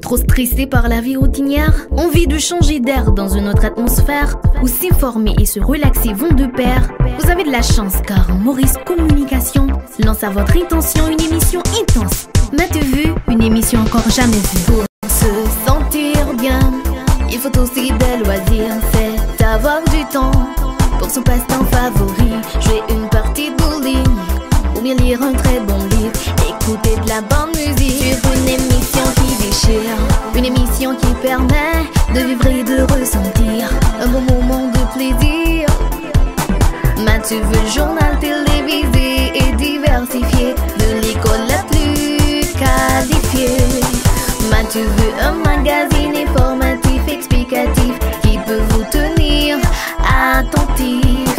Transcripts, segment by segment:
Trop stressé par la vie routinière? Envie de changer d'air dans une autre atmosphère? Où s'informer et se relaxer vont de pair? Vous avez de la chance car Maurice Communication lance à votre intention une émission intense. M'as-tu vu? Une émission encore jamais vue. Pour se sentir bien, il faut aussi des loisirs. C'est avoir du temps pour son passe-temps favori. Jouer une partie de bowling ou bien lire un très bon livre. Écouter de la bonne musique sur une émission qui déchire. Une émission qui permet de vivre et de ressentir un bon moment de plaisir. M'as-tu vu? Journal télévisé et diversifié, de l'école la plus qualifiée. M'as-tu vu? Un magazine informatif, explicatif, qui peut vous tenir attentif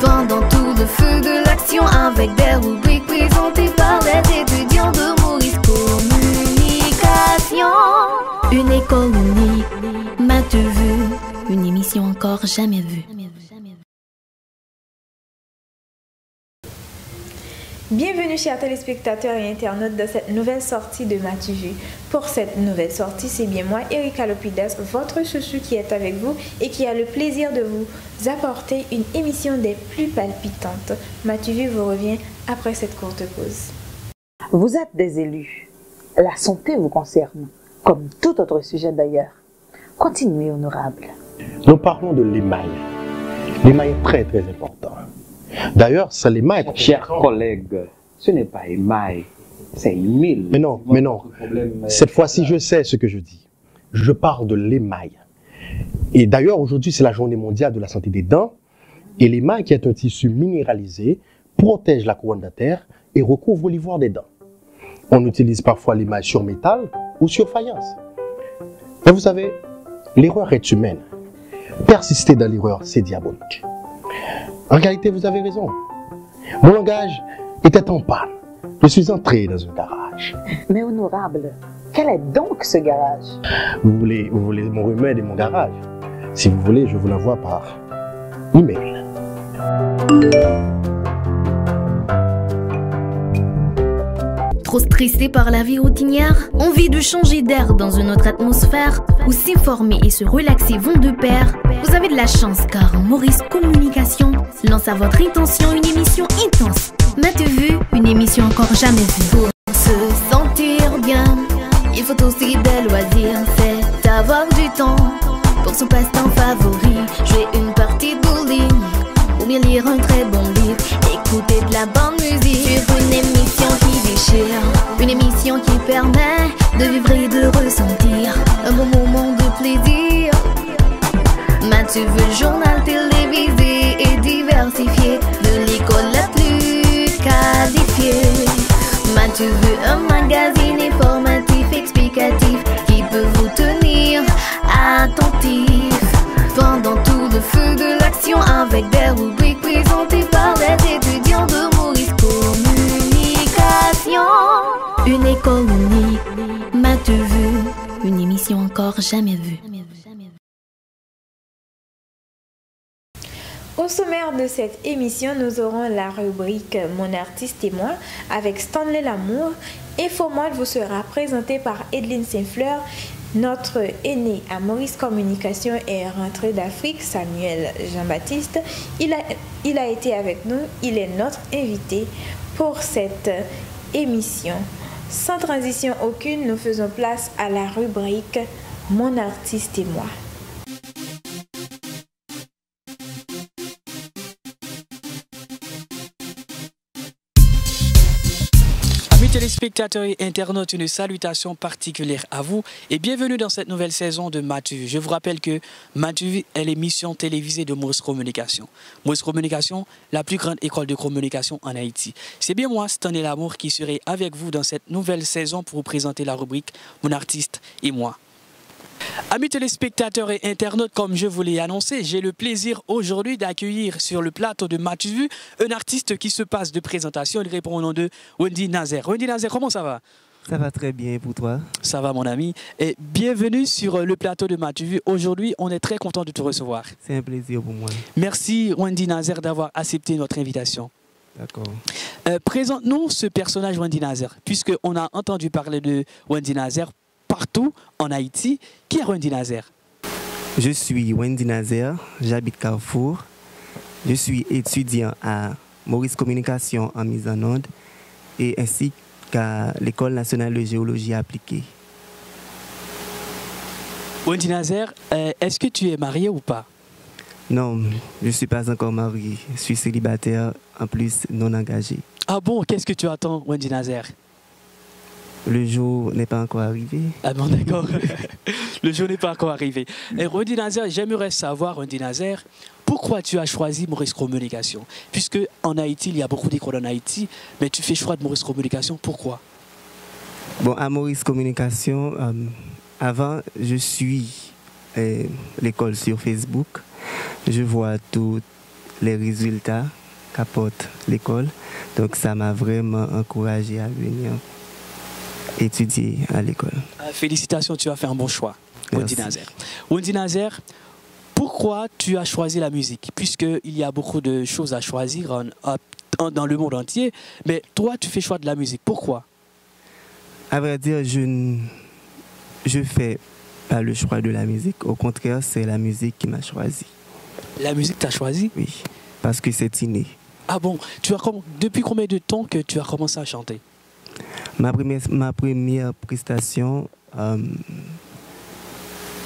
pendant tout le feu de l'action, avec des rubriques présentées par les étudiants de Maurice Communication. Une école unique, m'as-tu vu? Une émission encore jamais vue. Bienvenue chers téléspectateurs et internautes dans cette nouvelle sortie de M'as-tu vu? Pour cette nouvelle sortie, c'est bien moi, Erika Lopidas, votre chouchou qui est avec vous et qui a le plaisir de vous apporter une émission des plus palpitantes. M'as-tu vu vous revient après cette courte pause. Vous êtes des élus. La santé vous concerne, comme tout autre sujet d'ailleurs. Continuez, honorable. Nous parlons de l'émail. L'émail est très très important. D'ailleurs, c'est l'émail. Chers collègues, ce n'est pas émail, c'est émile. Mais non. Cette fois-ci, je sais ce que je dis. Je parle de l'émail. Et d'ailleurs, aujourd'hui, c'est la journée mondiale de la santé des dents. Et l'émail, qui est un tissu minéralisé, protège la couronne dentaire et recouvre l'ivoire des dents. On utilise parfois l'émail sur métal ou sur faïence. Mais vous savez, l'erreur est humaine. Persister dans l'erreur, c'est diabolique. En réalité, vous avez raison. Mon langage était en panne. Je suis entré dans un garage. Mais honorable, quel est donc ce garage? Vous voulez mon remède et mon garage? Si vous voulez, je vous l'envoie par email. Trop stressé par la vie routinière? Envie de changer d'air dans une autre atmosphère? Où s'informer et se relaxer vont de pair? Vous avez de la chance car Maurice Communication lance à votre intention une émission intense. M'as-tu vu? Une émission encore jamais vue. Pour se sentir bien, il faut aussi des loisirs. C'est avoir du temps pour son passe-temps favori. Jouer une partie de bowling ou bien lire un très bon livre. Écouter de la bonne musique sur une émission qui déchire. Une émission qui permet de vivre et de ressentir un bon moment de plaisir. M'as-tu vu? Journal télévisé et diversifié, de l'école la plus qualifiée. M'as-tu vu? Un magazine informatif, explicatif, qui peut vous tenir attentif pendant tout le feu de l'action, avec des rubriques présentées par les étudiants de Maurice Communication. Une école unique, m'as-tu vu? Une émission encore jamais vue. Au sommaire de cette émission, nous aurons la rubrique Mon artiste et moi avec Stanley Lamour. Infomoile vous sera présenté par Edline Saint-Fleur. Notre aîné à Maurice Communication est rentré d'Afrique, Samuel Jean-Baptiste. Il a été avec nous, il est notre invité pour cette émission. Sans transition aucune, nous faisons place à la rubrique Mon artiste et moi. Téléspectateurs et internautes, une salutation particulière à vous et bienvenue dans cette nouvelle saison de M'as-tu vu? Je vous rappelle que M'as-tu vu est l'émission télévisée de Maurice Communication. Maurice Communication, la plus grande école de communication en Haïti. C'est bien moi, Stanley Lamour, qui serai avec vous dans cette nouvelle saison pour vous présenter la rubrique Mon artiste et moi. Amis téléspectateurs et internautes, comme je vous l'ai annoncé, j'ai le plaisir aujourd'hui d'accueillir sur le plateau de M'as-tu vu un artiste qui se passe de présentation. Il répond au nom de Wendy Nazaire. Wendy Nazaire, comment ça va? Ça va très bien pour toi. Ça va mon ami. Et bienvenue sur le plateau de M'as-tu vu. Aujourd'hui, on est très content de te recevoir. C'est un plaisir pour moi. Merci Wendy Nazaire d'avoir accepté notre invitation. D'accord. Présente-nous ce personnage Wendy Nazaire, puisqu'on a entendu parler de Wendy Nazaire partout en Haïti. Qui est Wendy Nazaire? Je suis Wendy Nazaire, j'habite Carrefour. Je suis étudiant à Maurice Communication en mise en onde et ainsi qu'à l'École nationale de géologie appliquée. Wendy Nazaire, est-ce que tu es marié ou pas? Non, je ne suis pas encore marié. Je suis célibataire, en plus non engagé. Ah bon, qu'est-ce que tu attends, Wendy Nazaire? Le jour n'est pas encore arrivé. Ah bon, d'accord. Le jour n'est pas encore arrivé. Et Wendy Nazaire, j'aimerais savoir, Wendy Nazaire, pourquoi tu as choisi Maurice Communication? Puisque en Haïti, il y a beaucoup d'écoles en Haïti, mais tu fais choix de Maurice Communication, pourquoi? Bon, à Maurice Communication, avant, je suis l'école sur Facebook. Je vois tous les résultats qu'apporte l'école. Donc ça m'a vraiment encouragé à venir étudier à l'école. Félicitations, tu as fait un bon choix, Wendy Nazaire. Wendy Nazaire, pourquoi tu as choisi la musique? Puisqu'il y a beaucoup de choses à choisir dans le monde entier, mais toi, tu fais choix de la musique. Pourquoi? À vrai dire, je ne fais pas le choix de la musique. Au contraire, c'est la musique qui m'a choisi. La musique t'a choisi? Oui, parce que c'est inné. Ah bon? Depuis combien de temps que tu as commencé à chanter? Ma première prestation,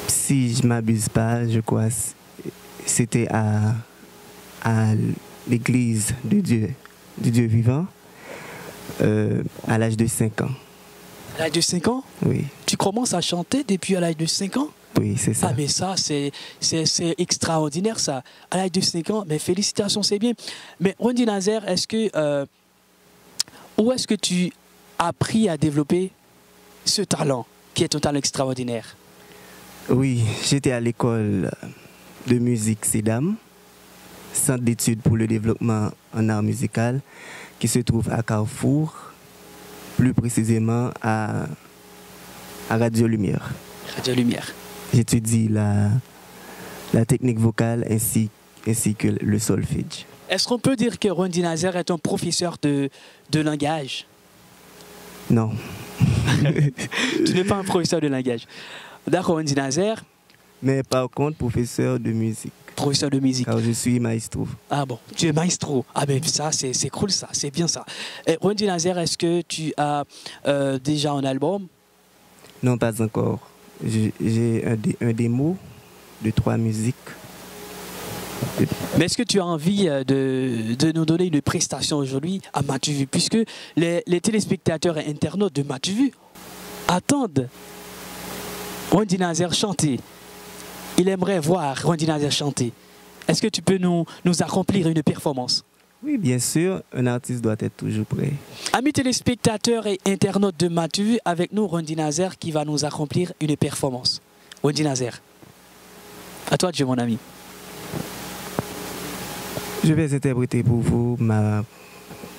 si je ne m'abuse pas, je crois, c'était à l'église du Dieu vivant, à l'âge de 5 ans. À l'âge de 5 ans? Oui. Tu commences à chanter depuis à l'âge de 5 ans? Oui, c'est ça. Ah, mais ça, c'est extraordinaire, ça. À l'âge de 5 ans, mais félicitations, c'est bien. Mais Wendy Nazaire, où est-ce que tu as appris à développer ce talent, qui est un talent extraordinaire? Oui, j'étais à l'école de musique CEDAM, Centre d'études pour le développement en art musical, qui se trouve à Carrefour, plus précisément à Radio Lumière. Radio Lumière. J'étudie la technique vocale ainsi que le solfège. Est-ce qu'on peut dire que Wendy Nazaire est un professeur de langage? Non. Tu n'es pas un professeur de langage. D'accord, Wendy Nazaire. Mais par contre, professeur de musique. Professeur de musique. Car je suis maestro. Ah bon, tu es maestro. Ah ben ça, c'est cool ça, c'est bien ça. Et Wendy Nazaire, est-ce que tu as déjà un album? Non, pas encore. J'ai un démo de 3 musiques. Mais est-ce que tu as envie de nous donner une prestation aujourd'hui à Matu-Vu, puisque les téléspectateurs et internautes de Matu-Vu attendent Wendy Nazaire chanter. Il aimerait voir Wendy Nazaire chanter. Est-ce que tu peux nous accomplir une performance? Oui, bien sûr, un artiste doit être toujours prêt. Amis téléspectateurs et internautes de Matu-Vu, avec nous Wendy Nazaire qui va nous accomplir une performance. Wendy Nazaire, à toi de jouer, mon ami. Je vais interpréter pour vous ma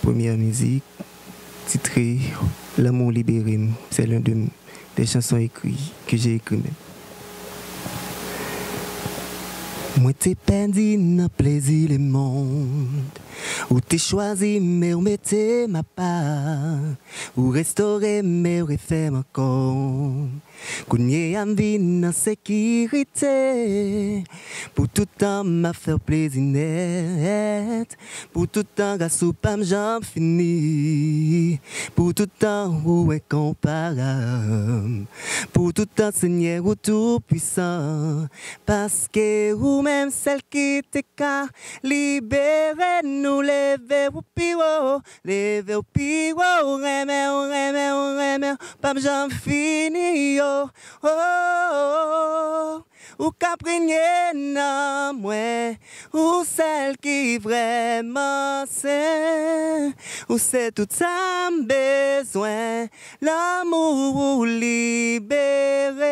première musique, titrée L'amour libéré. C'est l'une des chansons que j'ai écrites. Moi t'es perdu dans plaisir le monde, ou t'es choisi mais ou mettez ma part, ou restaurer mais ou refaire ma corps. Kounye am vie dans sécurité, pour tout temps m'a fait plaisir net, pour tout temps gars sous pas j'en fini, pour tout temps où est comparable, pour tout temps Seigneur ou tout puissant, parce que ou même celle qui te ka libérer nous lever au piro, remè, pas j'en fini yo. Oh, oh, oh, ou caprigné nan moi, ou celle qui vraiment c'est, ou c'est tout ça besoin, l'amour libéré.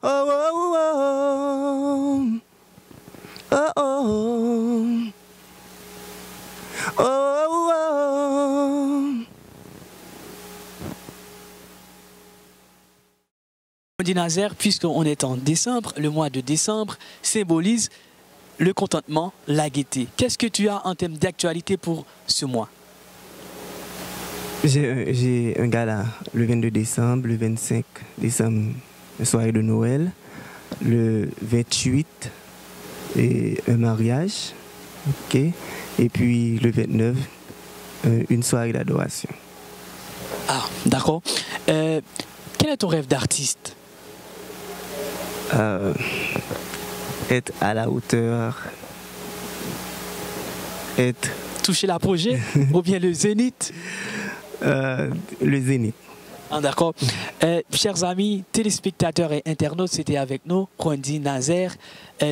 Oh, oh, oh, oh, oh, oh, oh, oh, oh. Wendy Nazaire, puisqu'on est en décembre, le mois de décembre symbolise le contentement, la gaieté. Qu'est-ce que tu as en termes d'actualité pour ce mois? J'ai un gala le 22 décembre, le 25 décembre, une soirée de Noël, le 28, et un mariage, ok, et puis le 29, une soirée d'adoration. Ah, d'accord. Quel est ton rêve d'artiste? Être à la hauteur, être... Toucher l'apogée ou bien le zénith? Le zénith. Ah, d'accord. Chers amis, téléspectateurs et internautes, c'était avec nous, Wendy Nazer,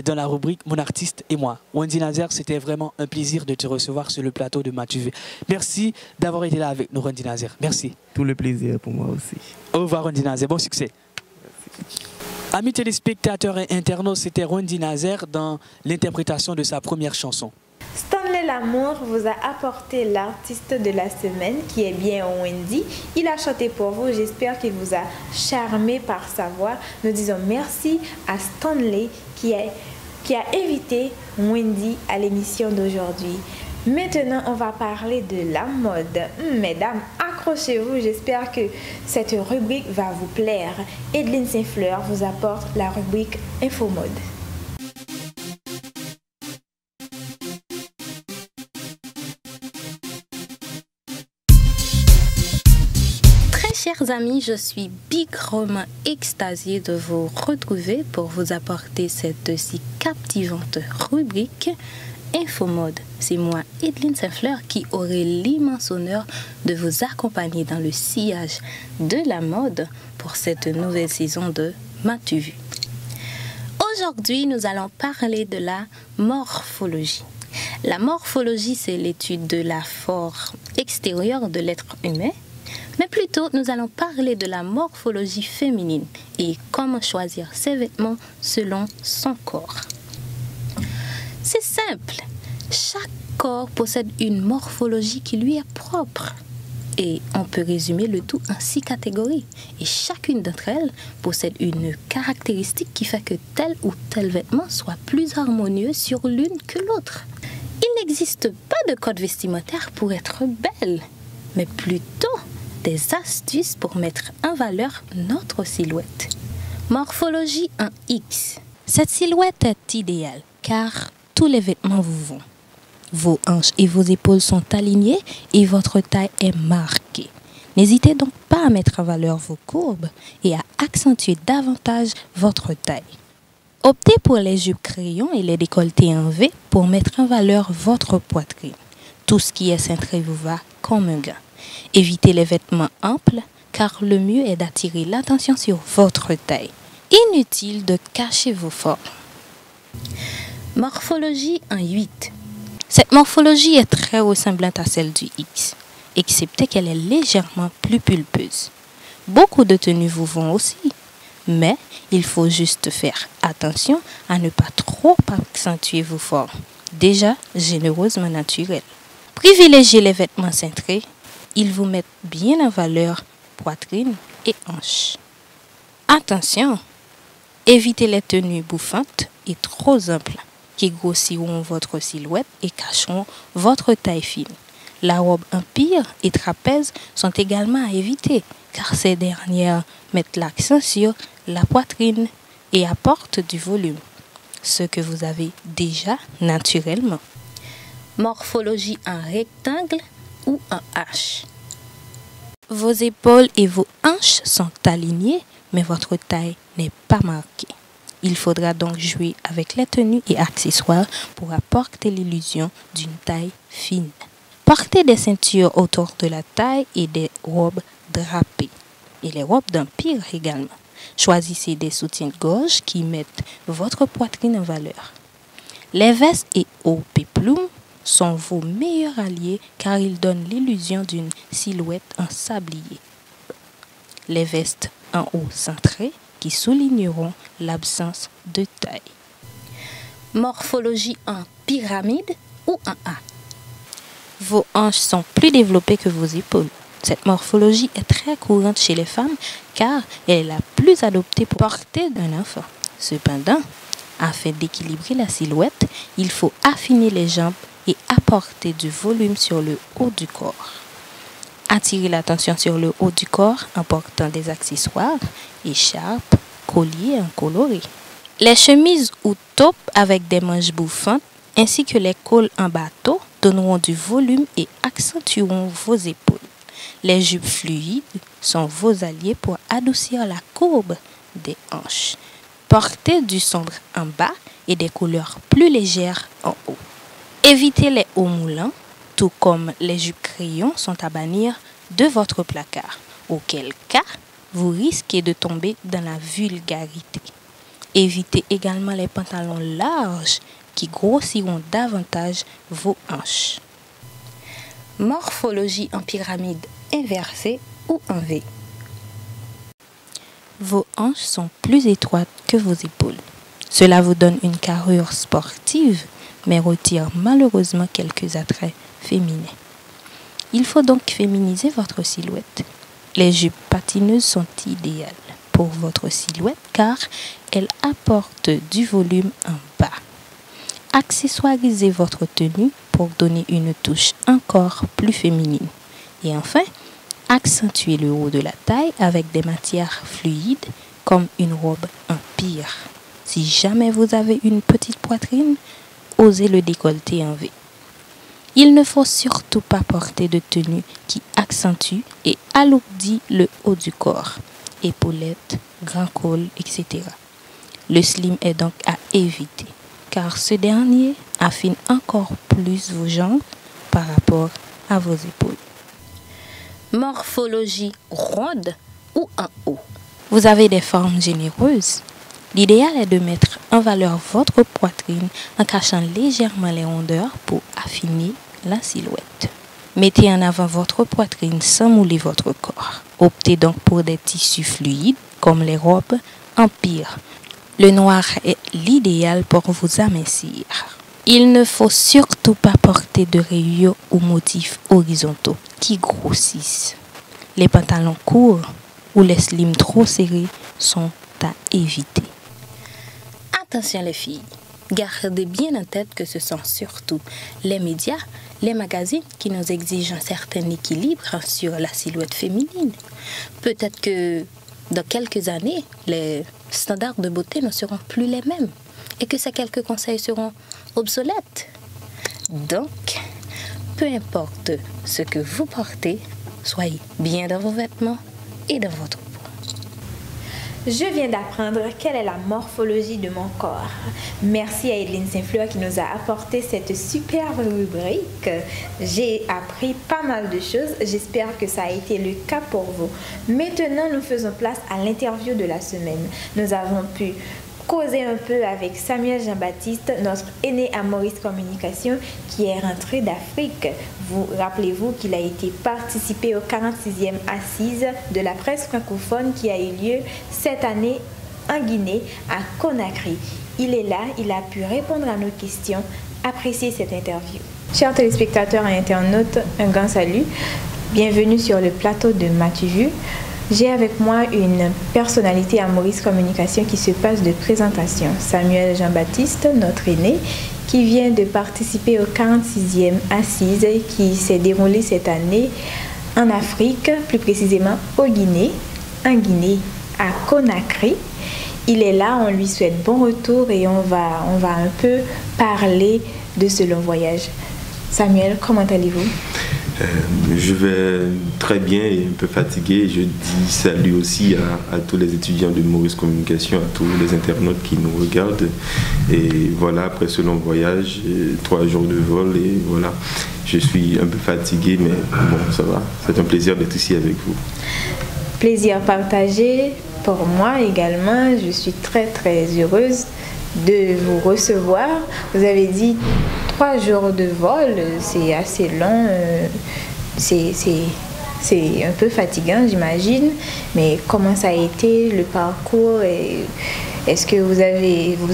dans la rubrique Mon artiste et moi. Wendy Nazer, c'était vraiment un plaisir de te recevoir sur le plateau de MATUV. Merci d'avoir été là avec nous, Wendy Nazer. Merci. Tout le plaisir pour moi aussi. Au revoir, Wendy Nazer. Bon succès. Merci. Amis téléspectateurs et internautes, c'était Wendy Nazer dans l'interprétation de sa première chanson. Stanley Lamour vous a apporté l'artiste de la semaine qui est bien Wendy. Il a chanté pour vous, j'espère qu'il vous a charmé par sa voix. Nous disons merci à Stanley qui a invité Wendy à l'émission d'aujourd'hui. Maintenant, on va parler de la mode. Mesdames, accrochez-vous, j'espère que cette rubrique va vous plaire. Edelyne Saint-Fleur vous apporte la rubrique Info Mode. Chers amis, je suis bigrement extasiée de vous retrouver pour vous apporter cette si captivante rubrique Infomode. C'est moi, Edelyne Saint-Fleur, qui aurai l'immense honneur de vous accompagner dans le sillage de la mode pour cette nouvelle saison de MATUV. Aujourd'hui, nous allons parler de la morphologie. La morphologie, c'est l'étude de la forme extérieure de l'être humain. Mais plutôt, nous allons parler de la morphologie féminine et comment choisir ses vêtements selon son corps. C'est simple. Chaque corps possède une morphologie qui lui est propre. Et on peut résumer le tout en 6 catégories. Et chacune d'entre elles possède une caractéristique qui fait que tel ou tel vêtement soit plus harmonieux sur l'une que l'autre. Il n'existe pas de code vestimentaire pour être belle, mais plutôt des astuces pour mettre en valeur notre silhouette. Morphologie en X. Cette silhouette est idéale car tous les vêtements vous vont. Vos hanches et vos épaules sont alignées et votre taille est marquée. N'hésitez donc pas à mettre en valeur vos courbes et à accentuer davantage votre taille. Optez pour les jupes crayons et les décolletés en V pour mettre en valeur votre poitrine. Tout ce qui est cintré vous va comme un gant. Évitez les vêtements amples car le mieux est d'attirer l'attention sur votre taille. Inutile de cacher vos formes. Morphologie en 8. Cette morphologie est très ressemblante à celle du X, excepté qu'elle est légèrement plus pulpeuse. Beaucoup de tenues vous vont aussi, mais il faut juste faire attention à ne pas trop accentuer vos formes, déjà généreusement naturelles. Privilégiez les vêtements cintrés. Ils vous mettent bien en valeur poitrine et hanches. Attention, évitez les tenues bouffantes et trop amples qui grossiront votre silhouette et cacheront votre taille fine. La robe empire et trapèze sont également à éviter car ces dernières mettent l'accent sur la poitrine et apportent du volume, ce que vous avez déjà naturellement. Morphologie en rectangle ou en H. Vos épaules et vos hanches sont alignées, mais votre taille n'est pas marquée. Il faudra donc jouer avec les tenues et accessoires pour apporter l'illusion d'une taille fine. Portez des ceintures autour de la taille et des robes drapées. Et les robes d'empire également. Choisissez des soutiens-gorge qui mettent votre poitrine en valeur. Les vestes et hauts péplums sont vos meilleurs alliés car ils donnent l'illusion d'une silhouette en sablier. Les vestes en haut centrées qui souligneront l'absence de taille. Morphologie en pyramide ou en A. Vos hanches sont plus développées que vos épaules. Cette morphologie est très courante chez les femmes car elle est la plus adoptée pour porter un enfant. Cependant, afin d'équilibrer la silhouette, il faut affiner les jambes et apporter du volume sur le haut du corps. Attirez l'attention sur le haut du corps en portant des accessoires, écharpes, colliers colorés. Les chemises ou taupes avec des manches bouffantes ainsi que les cols en bateau donneront du volume et accentueront vos épaules. Les jupes fluides sont vos alliés pour adoucir la courbe des hanches. Portez du sombre en bas et des couleurs plus légères en haut. Évitez les hauts moulants, tout comme les jupes crayons sont à bannir de votre placard, auquel cas vous risquez de tomber dans la vulgarité. Évitez également les pantalons larges qui grossiront davantage vos hanches. Morphologie en pyramide inversée ou en V. Vos hanches sont plus étroites que vos épaules. Cela vous donne une carrure sportive, mais retire malheureusement quelques attraits féminins. Il faut donc féminiser votre silhouette. Les jupes patineuses sont idéales pour votre silhouette car elles apportent du volume en bas. Accessoirisez votre tenue pour donner une touche encore plus féminine. Et enfin, accentuez le haut de la taille avec des matières fluides comme une robe en pire. Si jamais vous avez une petite poitrine, osez le décolleter en V. Il ne faut surtout pas porter de tenue qui accentue et alourdit le haut du corps, épaulettes, grand col, etc. Le slim est donc à éviter, car ce dernier affine encore plus vos jambes par rapport à vos épaules. Morphologie ronde ou en haut. Vous avez des formes généreuses. L'idéal est de mettre en valeur votre poitrine en cachant légèrement les rondeurs pour affiner la silhouette. Mettez en avant votre poitrine sans mouler votre corps. Optez donc pour des tissus fluides comme les robes en pire. Le noir est l'idéal pour vous amincir. Il ne faut surtout pas porter de rayures ou motifs horizontaux qui grossissent. Les pantalons courts ou les slims trop serrés sont à éviter. Attention les filles, gardez bien en tête que ce sont surtout les médias, les magazines qui nous exigent un certain équilibre sur la silhouette féminine. Peut-être que dans quelques années, les standards de beauté ne seront plus les mêmes et que ces quelques conseils seront obsolètes. Donc, peu importe ce que vous portez, soyez bien dans vos vêtements et dans votre peau. Je viens d'apprendre quelle est la morphologie de mon corps. Merci à Edline Saint-Fleur qui nous a apporté cette superbe rubrique. J'ai appris pas mal de choses. J'espère que ça a été le cas pour vous. Maintenant, nous faisons place à l'interview de la semaine. Nous avons pu causer un peu avec Samuel Jean-Baptiste, notre aîné à Maurice Communication, qui est rentré d'Afrique. Vous rappelez-vous qu'il a été participé aux 46e Assises de la presse francophone qui a eu lieu cette année en Guinée, à Conakry. Il est là, il a pu répondre à nos questions. Appréciez cette interview. Chers téléspectateurs et internautes, un grand salut. Bienvenue sur le plateau de M'as-tu vu? J'ai avec moi une personnalité à Maurice Communication qui se passe de présentation. Samuel Jean-Baptiste, notre aîné, qui vient de participer aux 46e Assises qui s'est déroulée cette année en Afrique, plus précisément en Guinée, à Conakry. Il est là, on lui souhaite bon retour et on va un peu parler de ce long voyage. Samuel, comment allez-vous? Je vais très bien et un peu fatigué. Je dis salut aussi à tous les étudiants de Maurice Communication, à tous les internautes qui nous regardent. Et voilà, après ce long voyage, 3 jours de vol, et voilà, je suis un peu fatigué, mais bon, ça va. C'est un plaisir d'être ici avec vous. Plaisir partagé pour moi également. Je suis très très heureuse de vous recevoir. Vous avez dit 3 jours de vol, c'est assez long, c'est un peu fatigant j'imagine, mais comment ça a été le parcours Est-ce que vous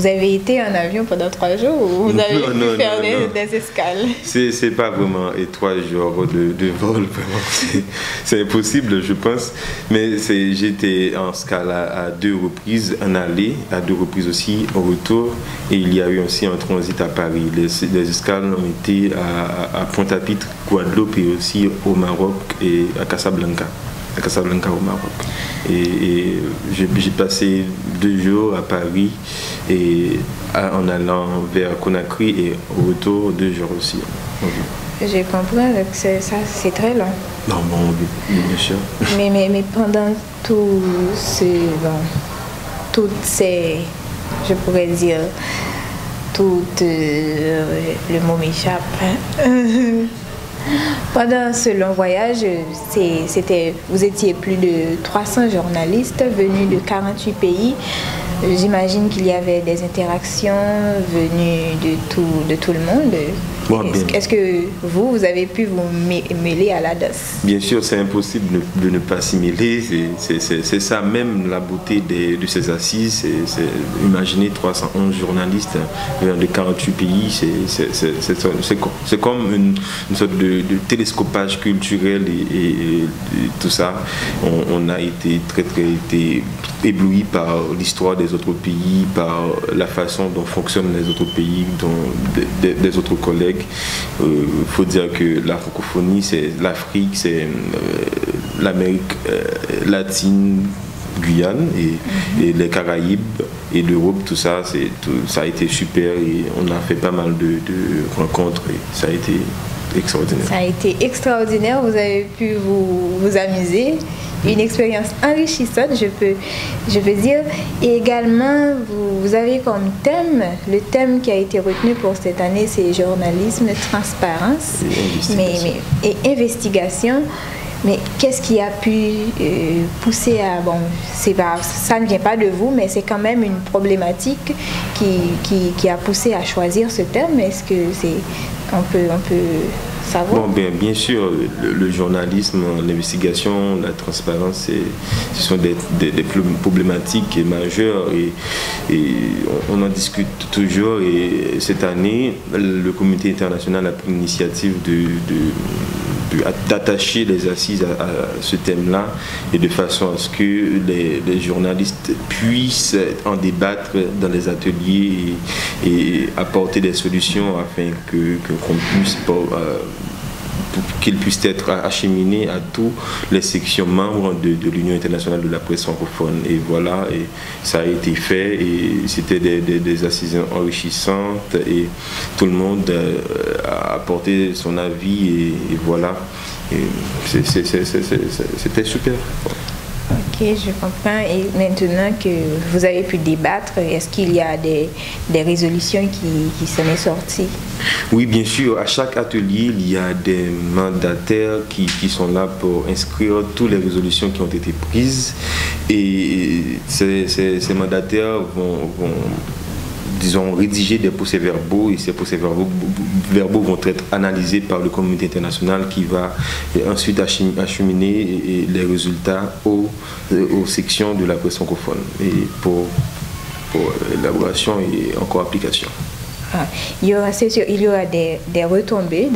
avez été en avion pendant 3 jours ou vous avez pu faire des escales? C'est pas vraiment 3 jours de vol, vraiment. C'est impossible, je pense. Mais j'étais en escale à 2 reprises, en aller, à 2 reprises aussi, au retour. Et il y a eu aussi un transit à Paris. Les escales ont été à Pointe-à-Pitre, Guadeloupe et aussi au Maroc et à Casablanca au Maroc. Et j'ai passé 2 jours à Paris et en allant vers Conakry et au retour 2 jours aussi. Je comprends que c'est très long. Non, bon, bien sûr. Mais pendant toutes ces, je pourrais dire, le mot m'échappe. Pendant ce long voyage, vous étiez plus de 300 journalistes venus de 48 pays. J'imagine qu'il y avait des interactions venues de tout le monde. Bon, est-ce que vous avez pu vous mêler à la danse? Bien sûr, c'est impossible de ne pas s'y mêler. C'est ça même la beauté de ces assises. Imaginez 311 journalistes venant de 48 pays. C'est comme une sorte de télescopage culturel et tout ça. On a été très ébloui par l'histoire des autres pays, par la façon dont fonctionnent les autres pays, des autres collègues. Il faut dire que la francophonie, c'est l'Afrique, c'est l'Amérique latine, Guyane et les Caraïbes et l'Europe, tout ça, ça a été super et on a fait pas mal de rencontres et ça a été extraordinaire. Ça a été extraordinaire, vous avez pu vous amuser. Une expérience enrichissante, je peux dire. Et également, vous avez comme thème, le thème qui a été retenu pour cette année, c'est journalisme, transparence et investigation. Mais qu'est-ce qui a pu pousser à... Bon, ça ne vient pas de vous, mais c'est quand même une problématique qui a poussé à choisir ce thème. Est-ce que on peut savoir? Bon, bien sûr, le journalisme, l'investigation, la transparence, ce sont des problématiques majeures et on en discute toujours. Et cette année, le comité international a pris l'initiative d'attacher les assises à ce thème-là et de façon à ce que les journalistes puissent en débattre dans les ateliers et apporter des solutions afin qu'on puisse qu'ils puissent être acheminés à toutes les sections membres de l'Union internationale de la presse francophone. Et voilà, et ça a été fait et c'était des assises enrichissantes et tout le monde a apporté son avis et voilà. C'était super. Ok, je comprends. Et maintenant que vous avez pu débattre, est-ce qu'il y a des résolutions qui s'en sont sorties? Oui, bien sûr. À chaque atelier, il y a des mandataires qui sont là pour inscrire toutes les résolutions qui ont été prises. Et ces mandataires vont disons, rédiger des procès-verbaux et ces procès-verbaux vont être analysés par le comité international qui va ensuite acheminer les résultats aux sections de la presse francophone et pour élaboration et encore application. C'est sûr, il y aura des retombées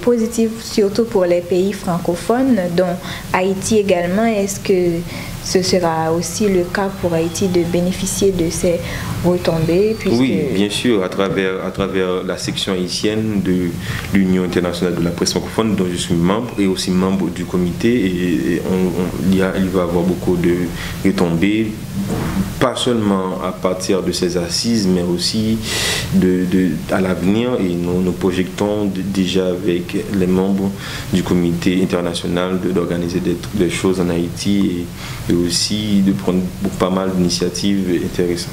positives, surtout pour les pays francophones, dont Haïti également. Est-ce que ce sera aussi le cas pour Haïti de bénéficier de ces retombées? Oui, bien sûr, à travers la section haïtienne de l'Union internationale de la presse francophone, dont je suis membre et aussi membre du comité. Et il va y avoir beaucoup de retombées, pas seulement à partir de ces assises, mais aussi à l'avenir. Et nous projetons déjà avec les membres du comité international d'organiser des choses en Haïti et aussi de prendre pas mal d'initiatives intéressantes.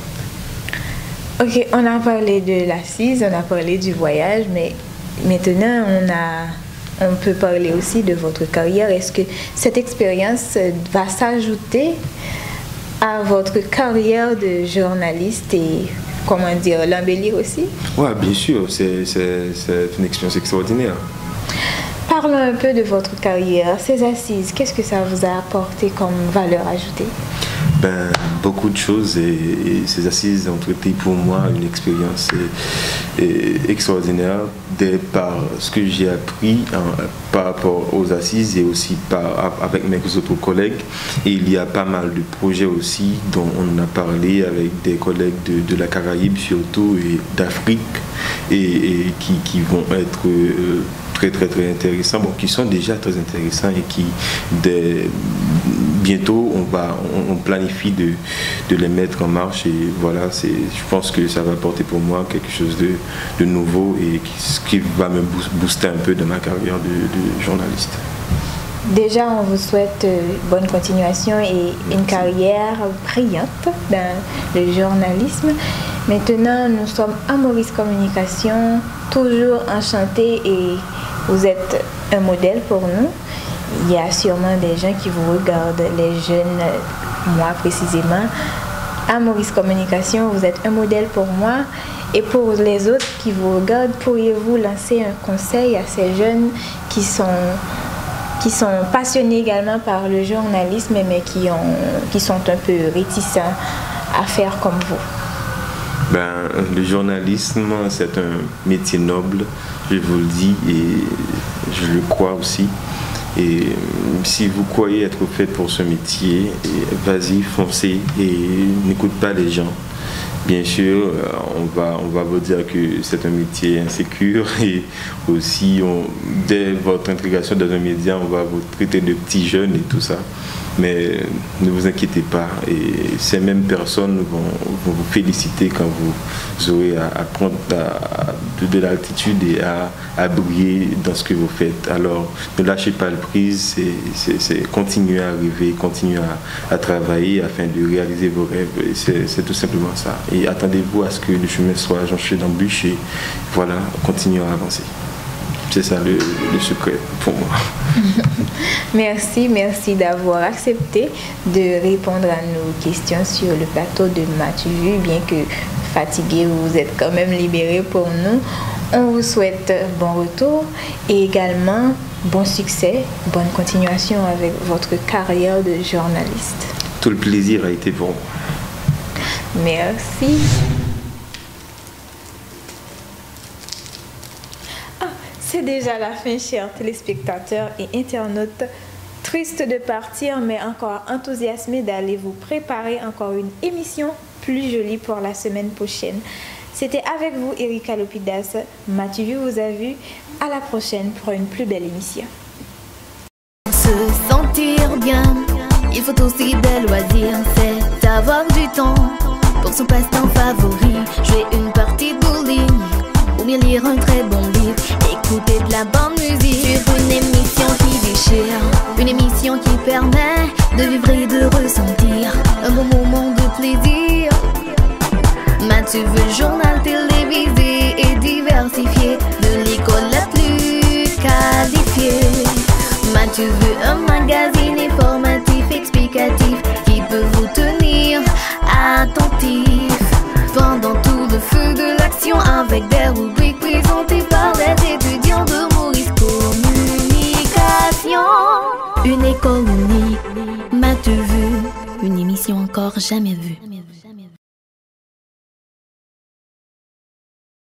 Ok, on a parlé de l'assise, on a parlé du voyage, mais maintenant on peut parler aussi de votre carrière. Est-ce que cette expérience va s'ajouter à votre carrière de journaliste et, comment dire, l'embellir aussi? Oui, bien sûr, c'est une expérience extraordinaire. Parlons un peu de votre carrière, ces assises, qu'est-ce que ça vous a apporté comme valeur ajoutée? Beaucoup de choses et ces assises ont été pour moi une expérience extraordinaire par ce que j'ai appris par rapport aux assises et aussi avec mes autres collègues. Et il y a pas mal de projets aussi dont on a parlé avec des collègues de la Caraïbe surtout et d'Afrique et qui vont être très intéressants, qui sont déjà très intéressants et qui bientôt on planifie de les mettre en marche et voilà, je pense que ça va apporter pour moi quelque chose de nouveau et qui va me booster un peu dans ma carrière de journaliste. Déjà, on vous souhaite bonne continuation et une carrière brillante dans le journalisme. Maintenant, nous sommes à Maurice Communication, toujours enchantés et vous êtes un modèle pour nous. Il y a sûrement des gens qui vous regardent, les jeunes, moi précisément. À Maurice Communication, vous êtes un modèle pour moi. Et pour les autres qui vous regardent, pourriez-vous lancer un conseil à ces jeunes qui sont passionnés également par le journalisme, mais qui sont un peu réticents à faire comme vous? Le journalisme, c'est un métier noble, je vous le dis, et je le crois aussi. Et si vous croyez être fait pour ce métier, vas-y, foncez et n'écoute pas les gens. Bien sûr, on va vous dire que c'est un métier insécure et aussi, dès votre intégration dans un média, on va vous traiter de petits jeunes et tout ça. Mais ne vous inquiétez pas et ces mêmes personnes vont vous féliciter quand vous aurez à prendre de l'altitude et à briller dans ce que vous faites. Alors ne lâchez pas le prise, c'est continuer à rêver, continuer à travailler afin de réaliser vos rêves. C'est tout simplement ça. Et attendez-vous à ce que le chemin soit jonché d'embûches et voilà, continuez à avancer. C'est ça le secret pour moi. Merci d'avoir accepté de répondre à nos questions sur le plateau de M'as-tu vu, bien que fatigué, vous êtes quand même libéré pour nous. On vous souhaite bon retour et également bon succès, bonne continuation avec votre carrière de journaliste. Tout le plaisir a été pour moi. Merci. C'est déjà la fin, chers téléspectateurs et internautes. Triste de partir, mais encore enthousiasmé d'aller vous préparer encore une émission plus jolie pour la semaine prochaine. C'était avec vous, Erika Lopidas. M'as-tu vu, vous a vu. À la prochaine pour une plus belle émission. Se sentir bien, il faut aussi des loisirs. C'est avoir du temps pour son passe-temps favori. Jouer une partie de bowling ou bien lire un très bon livre. Écouter de la bonne musique sur une émission qui déchire, une émission qui permet de vivre et de ressentir un bon moment de plaisir. M'as-tu vu, journal télévisé et diversifié, de l'école la plus qualifiée. M'as-tu vu, un magazine informatif, explicatif, qui peut vous tenir attentif pendant tout le feu de l'action, avec des rubriques présentées par les étudiants de Maurice Communication. Une école unique, m'as-tu vu, une émission encore jamais vue.